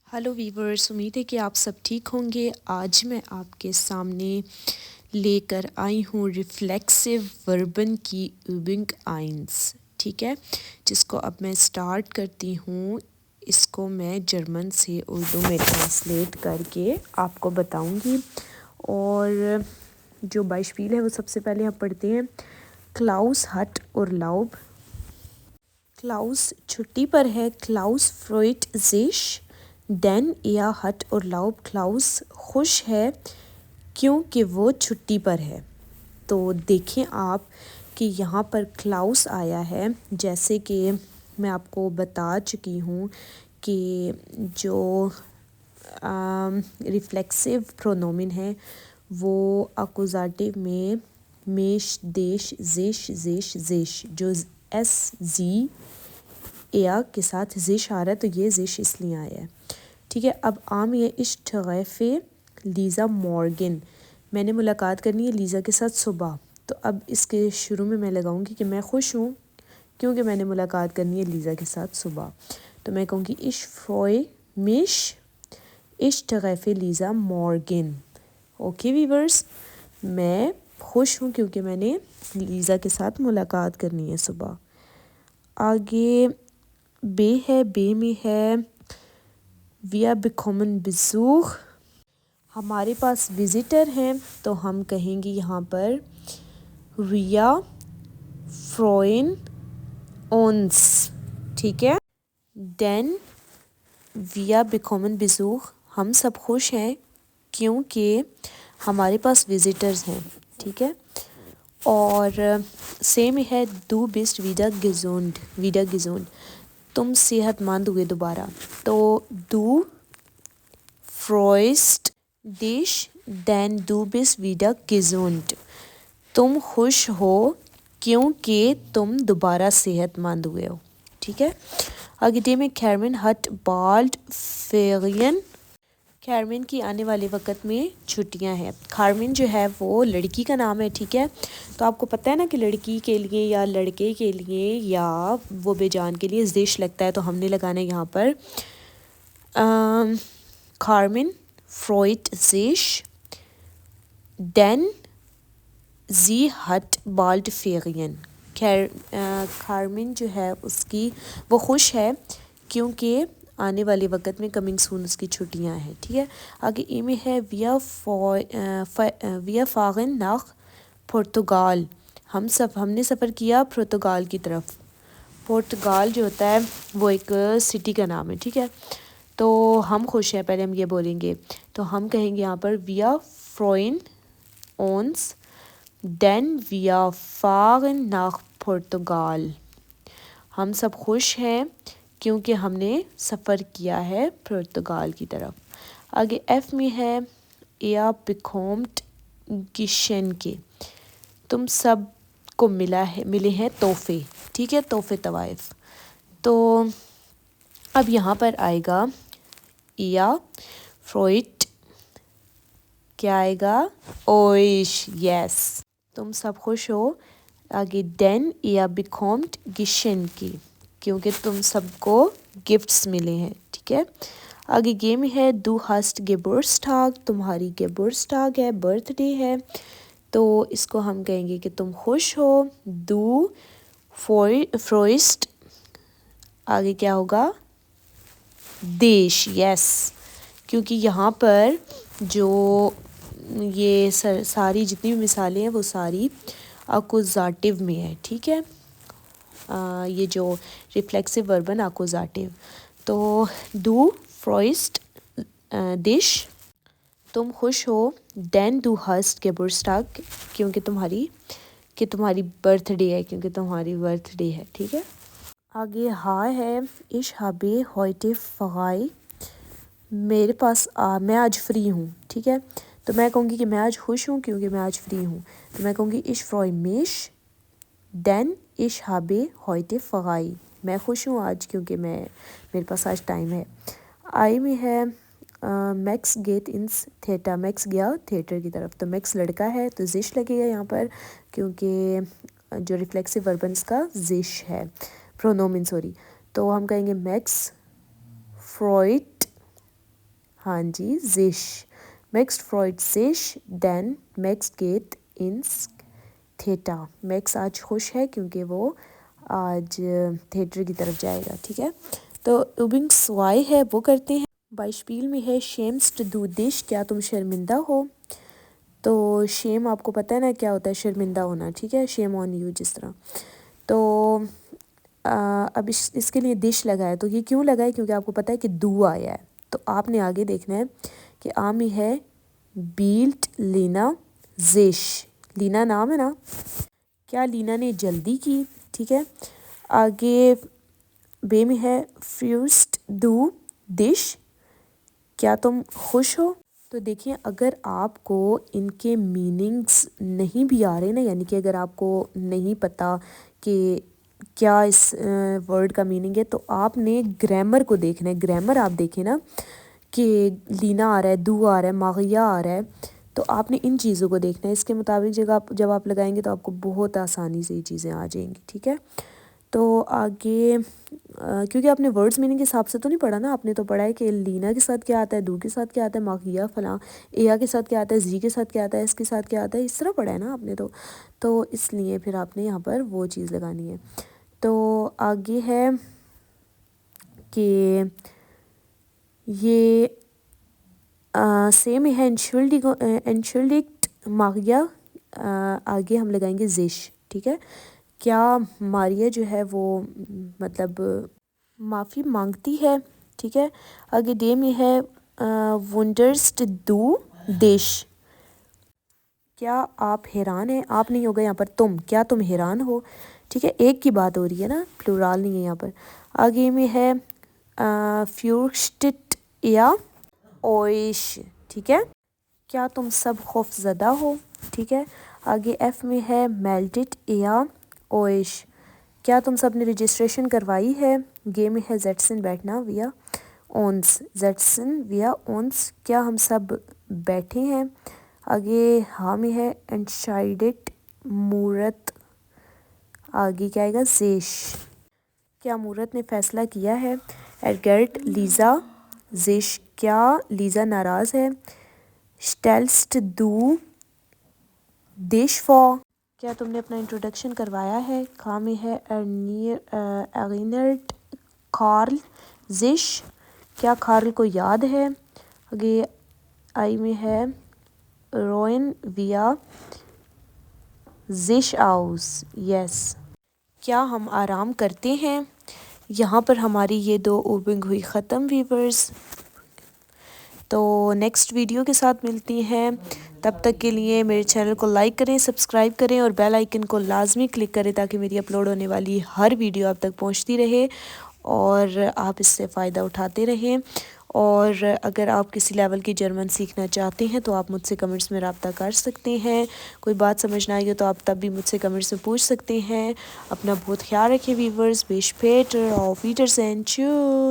Hello viewers, उम्मीद है कि आप सब ठीक होंगे। आज मैं आपके सामने लेकर आई हूँ रिफ्लेक्सिव वर्बन की übung 1, ठीक है, जिसको अब मैं स्टार्ट करती हूँ। इसको मैं जर्मन से उर्दू में ट्रांसलेट करके आपको बताऊँगी। और जो बाइशपील है वो सबसे पहले हम पढ़ते हैं। क्लाउस हट और लाउब। क्लाउस छुट्टी पर है। क्लाउस फ्रोइट जिश डेन या हट और लाउब। क्लाउस खुश है क्योंकि वो छुट्टी पर है। तो देखें आप कि यहाँ पर क्लाउस आया है, जैसे कि मैं आपको बता चुकी हूँ कि जो रिफ्लेक्सिव प्रोनोमिन है वो अकुजाटिव में मेश देश जेश जेश जेश जो एस जी या के साथ जिश आ रहा है, तो ये जिश इसलिए आया है, ठीक है। अब आम ये इश्तगैफ़े लीज़ा मॉर्गन, मैंने मुलाकात करनी है लीज़ा के साथ सुबह। तो अब इसके शुरू में मैं लगाऊंगी कि मैं खुश हूँ क्योंकि मैंने मुलाकात करनी है लीज़ा के साथ सुबह। तो मैं कहूँगी इश फ्रॉय मिश इश्तगैफ़े लीज़ा मॉर्गन। ओके वीवर्स, मैं खुश हूँ क्योंकि मैंने लीज़ा के साथ मुलाकात करनी है सुबह। आगे बे है, बे में है Wir bekommen Besuch, हमारे पास विज़िटर हैं, तो हम कहेंगे यहाँ पर Wir freuen uns, ठीक है। Denn wir bekommen Besuch, हम सब खुश हैं क्योंकि हमारे पास विज़िटर्स हैं, ठीक है। और सेम है du bist wieder gesund, तुम सेहतमंद हुए दोबारा। तो du freust dich denn du bist wieder gesund, तुम खुश हो क्योंकि तुम दोबारा सेहतमंद हुए हो, ठीक है। आगे डे में कैरमिन हट बाल्ड फेरियन, कैरमिन की आने वाले वक्त में छुट्टियां हैं। खारमिन जो है वो लड़की का नाम है, ठीक है। तो आपको पता है ना कि लड़की के लिए या लड़के के लिए या वो बेजान के लिए जिश लगता है, तो हमने लगाना है यहाँ पर खारमिन फ्रॉइट जिश डेन जी हट बाल्ड फेरियन। खारमिन जो है उसकी वो खुश है क्योंकि आने वाले वक्त में कमिंग सून उसकी छुट्टियां हैं, ठीक है। आगे ई में है विया फागन नाख पुर्तगाल, हमने सफ़र किया पुर्तगाल की तरफ। पुर्तगाल जो होता है वो एक सिटी का नाम है, ठीक है। तो हम खुश हैं, पहले हम ये बोलेंगे, तो हम कहेंगे यहाँ पर विया फ्रोइन ओन्स डेन विया फागन नाख पुर्तगाल, हम सब खुश हैं क्योंकि हमने सफ़र किया है पुर्तगाल की तरफ। आगे एफ में है या बिकोम्ट गिशन के, तुम सब को मिले हैं तोहफे, ठीक है, तोहफे तवाइफ। तो अब यहाँ पर आएगा या फ्रोइट, क्या आएगा ओइश, यस, तुम सब खुश हो। आगे डेन या बिकोम्ट गिशन की, क्योंकि तुम सबको गिफ्ट्स मिले हैं, ठीक है। आगे गेम है दू हस्ट गेबुर्स्टाग, तुम्हारी गेबुर्स्टाग है, बर्थडे है, तो इसको हम कहेंगे कि तुम खुश हो। दू फ्रोइस्ट, आगे क्या होगा देश, यस, क्योंकि यहाँ पर जो ये सारी जितनी भी मिसालें हैं वो सारी अकुजाटिव में है, ठीक है। ये जो रिफ्लेक्सिव वर्बन अकुजाटिव, तो दू फ्रोइस्ट डिश, तुम खुश हो। डेन दू हस्ट गेबुर्स्टाग, क्योंकि तुम्हारी बर्थडे है, क्योंकि तुम्हारी बर्थडे है, ठीक है। आगे हाँ है इश हबे होइटे फगाई, मेरे पास मैं आज फ्री हूँ, ठीक है। तो मैं कहूँगी कि मैं आज खुश हूँ क्योंकि मैं आज फ्री हूँ, तो मैं कहूँगी इश फ्रॉय मिश डेन इश हबे होइटे फगाई, मैं खुश हूँ आज क्योंकि मेरे पास आज टाइम है। आई में है मैक्स गेट इंस थिएटर, मैक्स गया थिएटर की तरफ, तो मैक्स लड़का है तो जिश लगेगा यहाँ पर, क्योंकि जो रिफ्लेक्सिव वर्बन्स का जिश है प्रोनोमिन, सॉरी। तो हम कहेंगे मैक्स फ्रॉइट ہاں جی زش میکس فرائڈ زش دین میکس گیٹ انس تھیٹا. میکس آج خوش ہے کیونکہ وہ آج تھیٹر کی طرف جائے گا. ٹھیک ہے تو اوبنگ سوائی ہے وہ کرتے ہیں. بائشپیل میں ہے شیمسٹ دو دش کیا تم شرمندہ ہو. تو شیم آپ کو پتہ ہے نا کیا ہوتا ہے شرمندہ ہونا. ٹھیک ہے شیم آن یو جس طرح. تو اب اس کے لیے دش لگا ہے تو یہ کیوں لگا ہے کیونکہ آپ کو پتہ ہے کہ دو آیا ہے. تو آپ نے آگے دیکھنا ہے کہ آمی ہے بیلٹ لینا زش. لینا نام ہے نا کیا لینا نے جلدی کی. ٹھیک ہے آگے بے میں ہے فیوسٹ دو دش کیا تم خوش ہو. تو دیکھیں اگر آپ کو ان کے میننگز نہیں بھی آ رہے نا یعنی کہ اگر آپ کو نہیں پتہ کہ کیا اس ورڈ کا میننگ ہے تو آپ نے گرامر کو دیکھنا ہے. گرامر آپ دیکھیں نا کہ لینا آ رہا ہے دو آ رہا ہے ماغیہ آ رہا ہے تو آپ نے ان چیزوں کو دیکھنا ہے. اس کے مطابق جب آپ لگائیں گے تو آپ کو بہت آسانی سے یہ چیزیں آ جائیں گی. ٹھیک ہے تو آگے کیونکہ آپ نے ورڈز میننگ کے حساب سے تو نہیں پڑھا نا. آپ نے تو پڑھا ہے کہ لینا کے ساتھ کیا آتا ہے دو کے ساتھ کیا آتا ہے ماغیہ فلاں ایا کے ساتھ کیا آتا ہے زی کے ساتھ کیا آتا ہے اس کے ساتھ کیا آتا ہے. اس طرح پڑھا ہے نا آپ نے تو اس لیے پھر آپ نے یہاں پر وہ چیز لگانی ہے. تو آگے ہے کہ یہ سیم ہے انشلڈکٹ ماغیہ. آگے ہم لگائیں گے زش. ٹھیک ہے کیا ماریہ جو ہے وہ مطلب معافی مانگتی ہے. ٹھیک ہے آگے ڈے میں ہے ونڈرسٹ دو دیش کیا آپ حیران ہیں. آپ نہیں ہوگا یہاں پر تم کیا تم حیران ہو. ٹھیک ہے ایک کی بات ہو رہی ہے نا پلورال نہیں ہے یہاں پر. آگے میں ہے فیورسٹٹ یا اوئش. ٹھیک ہے کیا تم سب خوف زدہ ہو. ٹھیک ہے آگے ایف میں ہے میلٹڈ یا اوئش کیا تم سب نے رجسٹریشن کروائی ہے. گے میں ہے زیٹسن بیٹھنا ویا اونس. زیٹسن ویا اونس کیا ہم سب بیٹھے ہیں. آگے ہاں میں ہے انشائڈٹ مورت. آگے کیا آئے گا زیش کیا مورت نے فیصلہ کیا ہے. ایڈگرٹ لیزا زیش کیا لیزا ناراض ہے. شٹیلسٹ دو دیش فور کیا تم نے اپنا انٹروڈکشن کروایا ہے. کھا میں ہے ایرینرٹ کارل زش کیا کارل کو یاد ہے. آگے آئی میں ہے روئن ویا زش آؤس یس کیا ہم آرام کرتے ہیں. یہاں پر ہماری یہ دو اوبنگ ہوئی ختم ویورز. تو نیکسٹ ویڈیو کے ساتھ ملتی ہیں. تب تک کے لیے میرے چینل کو لائک کریں سبسکرائب کریں اور بیل آئیکن کو لازمی کلک کریں تاکہ میری اپلوڈ ہونے والی ہر ویڈیو آپ تک پہنچتی رہے اور آپ اس سے فائدہ اٹھاتے رہیں. اور اگر آپ کسی لیول کی جرمن سیکھنا چاہتے ہیں تو آپ مجھ سے کمنٹس میں رابطہ کر سکتے ہیں. کوئی بات سمجھ نہ آئی ہو تو آپ تب بھی مجھ سے کمنٹس میں پوچھ سکتے ہیں. اپنا بہت خیال رکھیں ویورز. بیش پیٹر آف ویٹر سینچو.